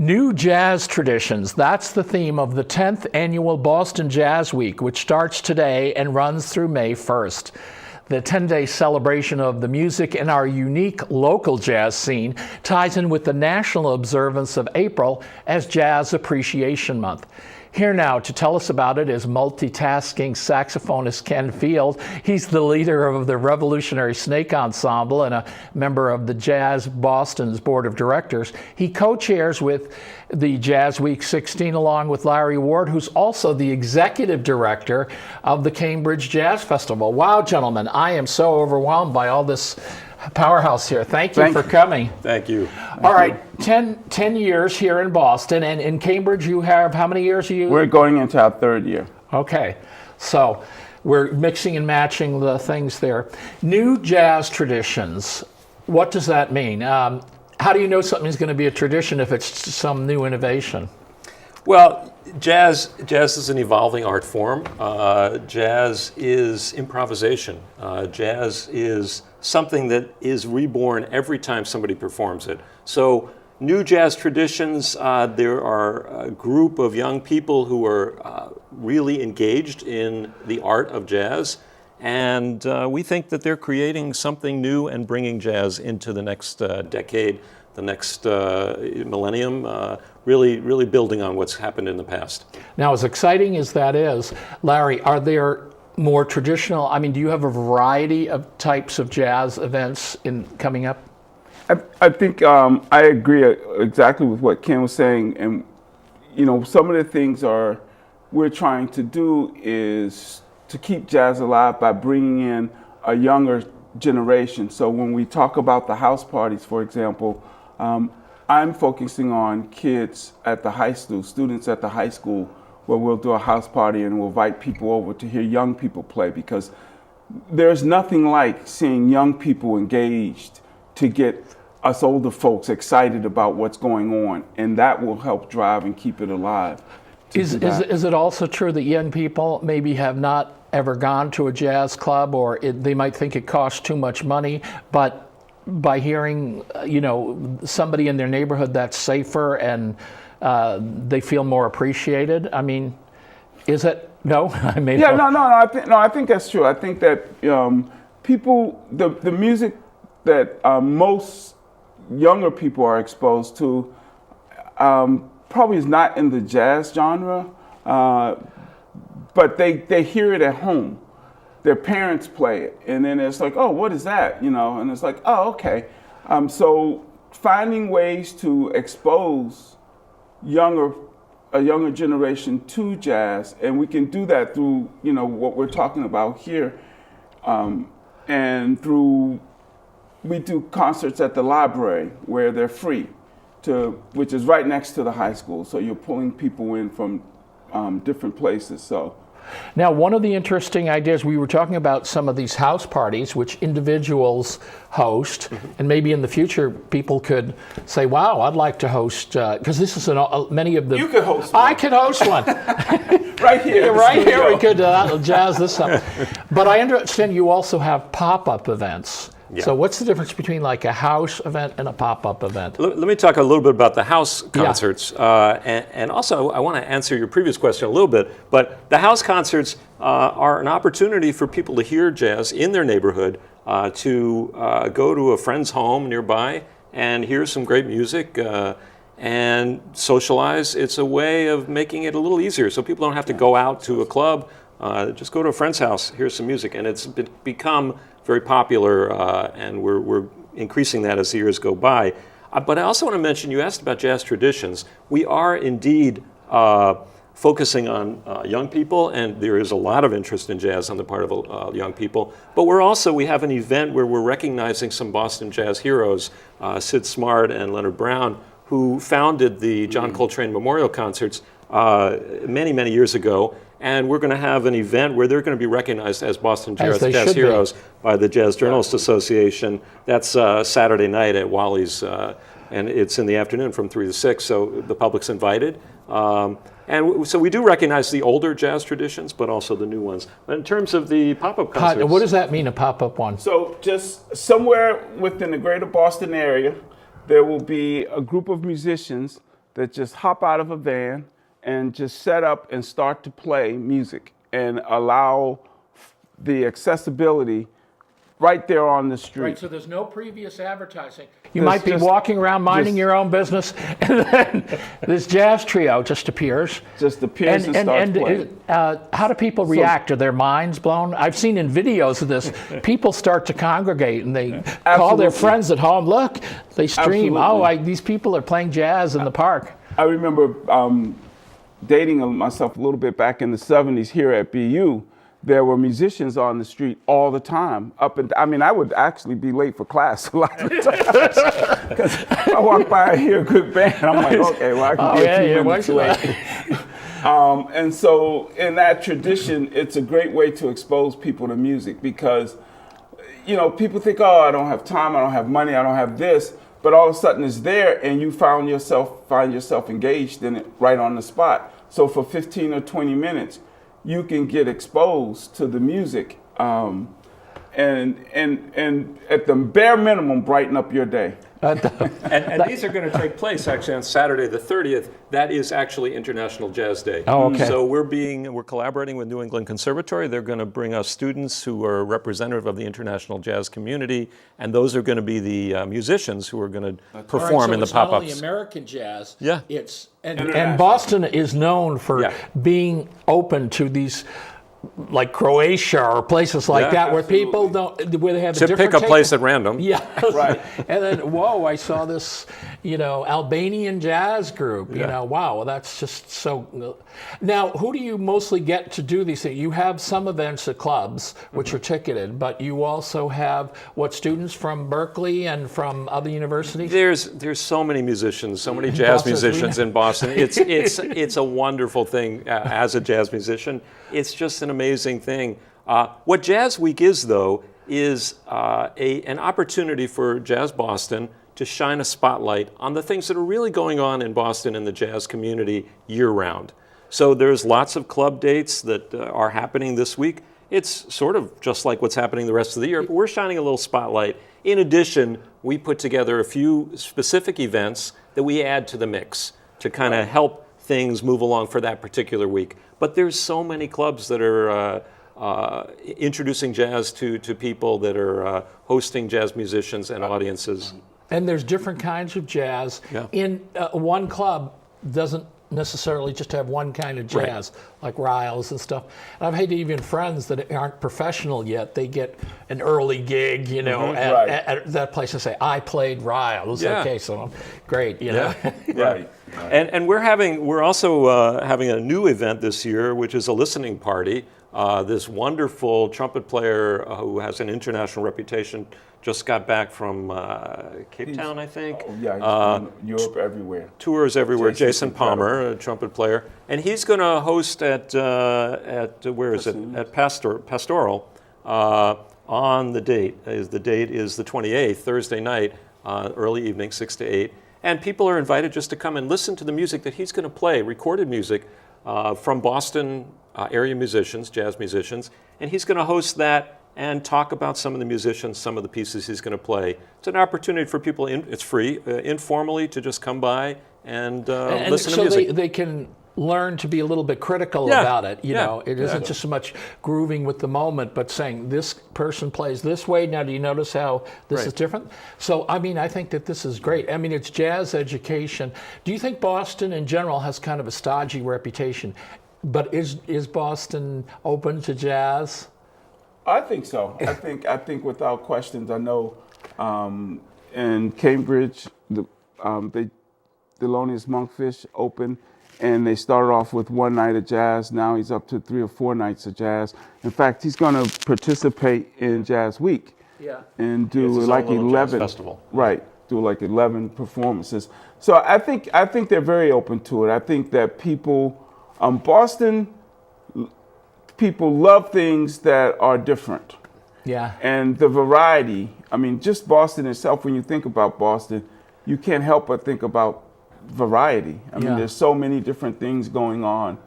New jazz traditions. That's the theme of the 10th annual Boston Jazz Week, which starts today and runs through May 1st. The 10-day celebration of the music in our unique local jazz scene ties in with the national observance of April as Jazz Appreciation Month. Here now to tell us about it is multitasking saxophonist Ken Field. He's the leader of the Revolutionary Snake Ensemble and a member of the Jazz Boston's Board of Directors. He co-chairs with the Jazz Week 16 along with Larry Ward, who's also the executive director of the Cambridge Jazz Festival. Wow, gentlemen, I am so overwhelmed by all this powerhouse here. Thank you for coming. Thank you. All right, 10 years here in Boston, and in Cambridge you have, how many years are you? We're going into our third year. Okay, so we're mixing and matching the things there. New jazz traditions, what does that mean? How do you know something's going to be a tradition if it's some new innovation? Well, jazz is an evolving art form. Jazz is improvisation. Jazz is something that is reborn every time somebody performs it. So new jazz traditions, there are a group of young people who are really engaged in the art of jazz, and we think that they're creating something new and bringing jazz into the next decade, the next millennium, really building on what's happened in the past. Now, as exciting as that is, Larry, are there more traditional, do you have a variety of types of jazz events coming up? I think I agree exactly with what Ken was saying, and some of the things we're trying to do is to keep jazz alive by bringing in a younger generation. So when we talk about the house parties, for example, I'm focusing on kids at the high school, students at the high school, where we'll do a house party and we'll invite people over to hear young people play, because there's nothing like seeing young people engaged to get us older folks excited about what's going on, and that will help drive and keep it alive. Is it also true that young people maybe have not ever gone to a jazz club, or they might think it costs too much money, but by hearing somebody in their neighborhood that's safer and they feel more appreciated? Is it? No? I think that's true. I think that people, the music that most younger people are exposed to probably is not in the jazz genre, but they hear it at home. Their parents play it, and then it's like, oh, what is that? And it's like, oh, okay. So finding ways to expose a younger generation to jazz, and we can do that through what we're talking about here, and we do concerts at the library where they're free, which is right next to the high school. So you're pulling people in from different places. So. Now, one of the interesting ideas, we were talking about some of these house parties which individuals host, and maybe in the future people could say, wow, I'd like to host, because this is many of the... You could host one. I could host one. Right here. Right here we could jazz this up. But I understand you also have pop-up events. Yeah. So what's the difference between like a house event and a pop-up event? Let me talk a little bit about the house concerts. Yeah. And also I want to answer your previous question a little bit, but the house concerts are an opportunity for people to hear jazz in their neighborhood, to go to a friend's home nearby and hear some great music and socialize. It's a way of making it a little easier so people don't have to go out to a club. Just go to a friend's house, hear some music, and it's become very popular, and we're increasing that as the years go by. But I also want to mention, you asked about jazz traditions. We are indeed focusing on young people, and there is a lot of interest in jazz on the part of young people. But we have an event where we're recognizing some Boston jazz heroes, Sid Smart and Leonard Brown, who founded the John Coltrane Memorial Concerts many, many years ago. And we're going to have an event where they're going to be recognized as Boston Jazz Heroes by the Jazz Journalists Association. That's Saturday night at Wally's, and it's in the afternoon from 3 to 6, so the public's invited. And so we do recognize the older jazz traditions, but also the new ones. But in terms of the pop-up concerts... What does that mean, a pop-up one? So just somewhere within the greater Boston area, there will be a group of musicians that just hop out of a van and just set up and start to play music and allow the accessibility right there on the street. Right, so there's no previous advertising. You might be walking around minding your own business, and then this jazz trio just appears. And starts playing. How do people react? Are their minds blown? I've seen in videos of this, people start to congregate and they call their friends at home. Look, they stream. Absolutely. These people are playing jazz in the park. I remember dating myself a little bit back in the 70s here at BU. There were musicians on the street all the time. I would actually be late for class a lot of times. Because I walk by, I hear a good band, I'm like, okay, well, I can be a few minutes late. And so in that tradition, it's a great way to expose people to music because, people think, oh, I don't have time, I don't have money, I don't have this. But all of a sudden it's there and you find yourself engaged in it right on the spot. So for 15 or 20 minutes, you can get exposed to the music and at the bare minimum, brighten up your day. And these are going to take place actually on Saturday the 30th. That is actually International Jazz Day. Oh, okay. So we're collaborating with New England Conservatory. They're going to bring us students who are representative of the international jazz community, and those are going to be the musicians who are going to perform in the pop-ups. Not only American jazz. Yeah. And Boston is known for being open to these, like Croatia or places like that, where people where they have to pick a place at random. Yeah, right. And then, whoa, I saw this, Albanian jazz group. Wow, that's just so. Now, who do you mostly get to do these things? You have some events at clubs, which are ticketed, but you also have students from Berkeley and from other universities. There's so many musicians, so many jazz musicians in Boston. It's a wonderful thing as a jazz musician. It's just an amazing thing. What JazzWeek is, though, is an opportunity for Jazz Boston to shine a spotlight on the things that are really going on in Boston and the jazz community year-round. So there's lots of club dates that are happening this week. It's sort of just like what's happening the rest of the year, but we're shining a little spotlight. In addition, we put together a few specific events that we add to the mix to kind of help things move along for that particular week. But there's so many clubs that are introducing jazz to people, that are hosting jazz musicians and audiences. And there's different kinds of jazz. Yeah. In one club doesn't necessarily just have one kind of jazz, like Riles and stuff. And I've had even friends that aren't professional yet. They get an early gig, at that place and say, I played Riles. Yeah. Okay, so great, Right. And we're also having a new event this year, which is a listening party. This wonderful trumpet player who has an international reputation just got back from Cape Town, I think. He's been Europe everywhere. Tours everywhere. Jason Palmer, a trumpet player, and he's going to host at where is it? At Pastoral on the date. The date is the 28th, Thursday night, early evening, 6 to 8. And people are invited just to come and listen to the music that he's going to play, recorded music from Boston area musicians, jazz musicians, and he's going to host that and talk about some of the musicians, some of the pieces he's going to play. It's an opportunity for people, it's free, informally, to just come by and listen to music. So they can learn to be a little bit critical about it. It isn't just so much grooving with the moment, but saying this person plays this way. Now, do you notice how this is different? So, I think that this is great. It's jazz education. Do you think Boston in general has kind of a stodgy reputation? But is Boston open to jazz? I think so. I think without questions. I know in Cambridge, the Thelonious Monkfish opened, and they started off with one night of jazz. Now he's up to 3 or 4 nights of jazz. In fact, he's going to participate in JazzWeek and do like 11 festival. Right, do like 11 performances. So I think they're very open to it. I think that Boston people love things that are different. Yeah. And the variety, just Boston itself, when you think about Boston, you can't help but think about variety. There's so many different things going on.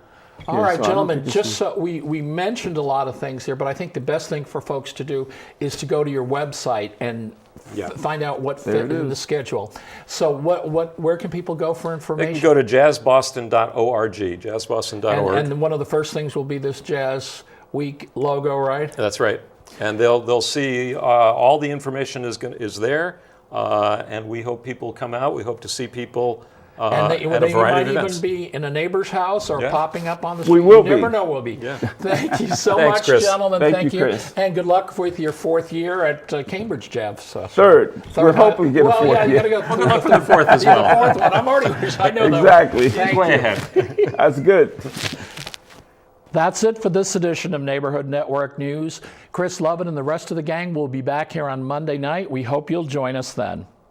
All right, gentlemen, just so we mentioned a lot of things here, but I think the best thing for folks to do is to go to your website and Yeah. find out what fit in the schedule. So where can people go for They information? can go to jazzboston.org, jazzboston.org. And one of the first things will be this Jazz Week logo, right? That's right. And they'll see all the information is there, and we hope people come out. We hope to see people And at a they variety might of events. even be in a neighbor's house or Yeah. popping up on the street. We will You never be. know we'll be. Yeah. Thank you so Thanks, much, Chris. gentlemen. Thank you, you. Chris. And good luck with your 4th year at Cambridge Jazz. Third. We're hoping to get a well, fourth yeah, you year. got to go. Good luck for the 4th as Yeah, well. the 4th one. I'm already. I know that. Exactly. Thank Way you. ahead. That's good. That's it for this edition of Neighborhood Network News. Chris Lovett and the rest of the gang will be back here on Monday night. We hope you'll join us then.